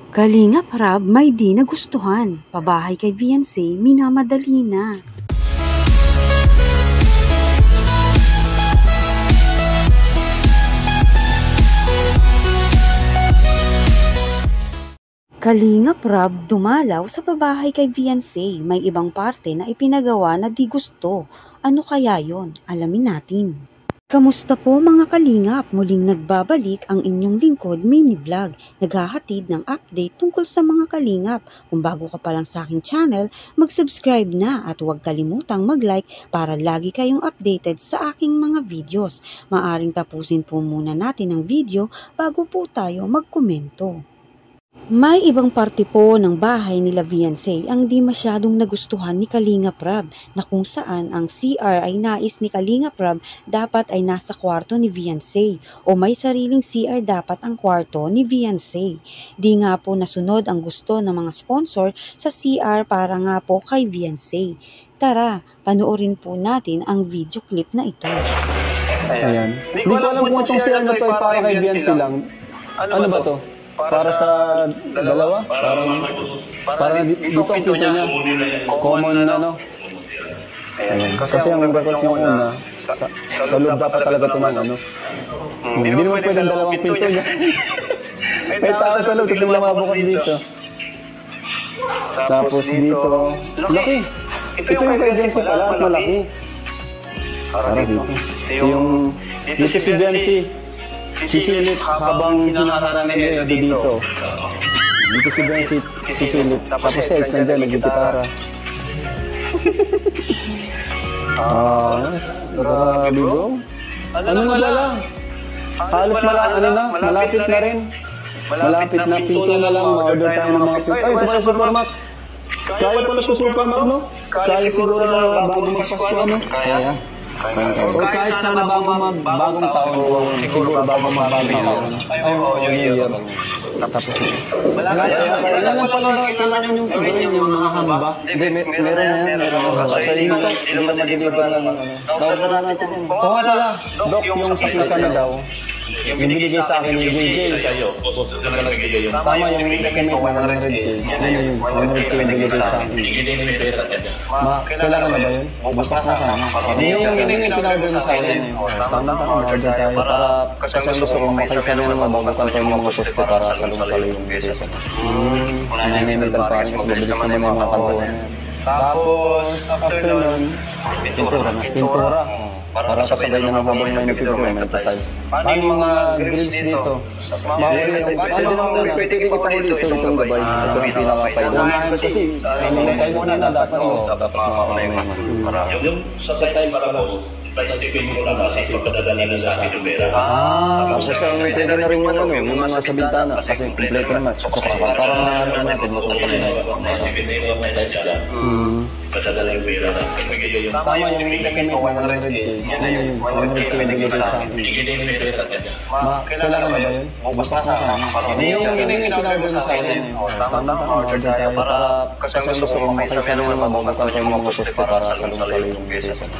Kalingap Rab may di nagustuhan. Pabahay kay Beyonce, minamadali na. Kalingap Rab dumalaw sa pabahay kay Beyonce. May ibang parte na ipinagawa na di gusto. Ano kaya yon? Alamin natin. Kamusta po mga kalingap? Muling nagbabalik ang inyong lingkod mini vlog. Naghahatid ng update tungkol sa mga kalingap. Kung bago ka pa lang sa aking channel, mag-subscribe na at huwag kalimutang mag-like para lagi kayong updated sa aking mga videos. Maaring tapusin po muna natin ang video bago po tayo magkomento. May ibang parte po ng bahay nila Beyonce ang di masyadong nagustuhan ni Kalingap Rab na kung saan ang CR ay nais ni Kalingap Rab dapat ay nasa kwarto ni Beyonce o may sariling CR dapat ang kwarto ni Beyonce. Di nga po nasunod ang gusto ng mga sponsor sa CR para nga po kay Beyonce. Tara, panoorin po natin ang video clip na ito. Ayan. Hindi ko alam kung itong CR na to ay para kay Beyonce lang. Ano ba to? Para sa dalawa? Parang dito ang pinto niya. Common na, no? Ayan. Kasi ang request yung una, sa loob dapat talaga ito ng ano. Hindi naman pwedeng dalawang pinto niya. May tao sa loob, tignan mabukas dito. Tapos dito, laki. Ito yung kay Beyonce pala, at malaki. Para dito. Dito si Beyonce. Sisilip habang hinaharang niya dito. Dito si Beyonce sisilip. Tapos Sage nandiyan, nag-gitara. Grabe bro. Ano na lang? Halos malapit na rin. Malapit na, pinto na lang. Ma-order tayo ng mga pinto. Ay, ito pala Supermac. Kaya pala sa Supermac, no? Kaya siguro na bago magpasko, ano? Kaya. O kahit sana bagong taon po, siguro bago mabagong taon. Ay, New Year. Tapos wala lang pala na kailangan yung gawin yung mga hamba. Hindi, meron na yan. Kasi hindi na ma-deliver lang. Order na natin yun. Oo nga pala, Doc, yung sa pisa na daw. Yung binigay sa akin yung JJ. Tama yung estimate na 100K. Yun yung 100K yung binigay sa akin. Kailangan na ba yun? Bukas na sana. Yun yung pinarder mo sa akin. Tama, ma-order tayo. Para kasi gusto kong makisa na naman bago kanto yung mga poste para salong-salo yung binigay sa akin. Nanimitan pa rin kasi mabilis naman yung mga kantuan. Tapos, after nun, pintura. Para kasabay na habang may nagpipigay, may nagtatiles. Paano yung mga grills dito? Pwede naman pwede ipahuli itong gabay. Ito yung pinaka-pailan. Kasi, mga tiles na dapat makauna yung mga. Yung sa time para mo, pa-stipin mo lang kasi pagkadadali nila ito pera. Tapos pwede na rin yung mga sa bintana. Kasi kompleto naman. Parang ano natin, makuha na. Pa-stipin na yung mga tiles dyan. Pagkadala yung pera. Tama yung estimate na 100K. Yung 100K yung binigay sa akin. Kailangan na ba yun? Bukas na sana. Yung pinarder mo sa akin. Tama, ma-order tayo. Para kasi gusto kong makisa na naman bago kanto yung mga poste para salong-salo yung binigay sa akin.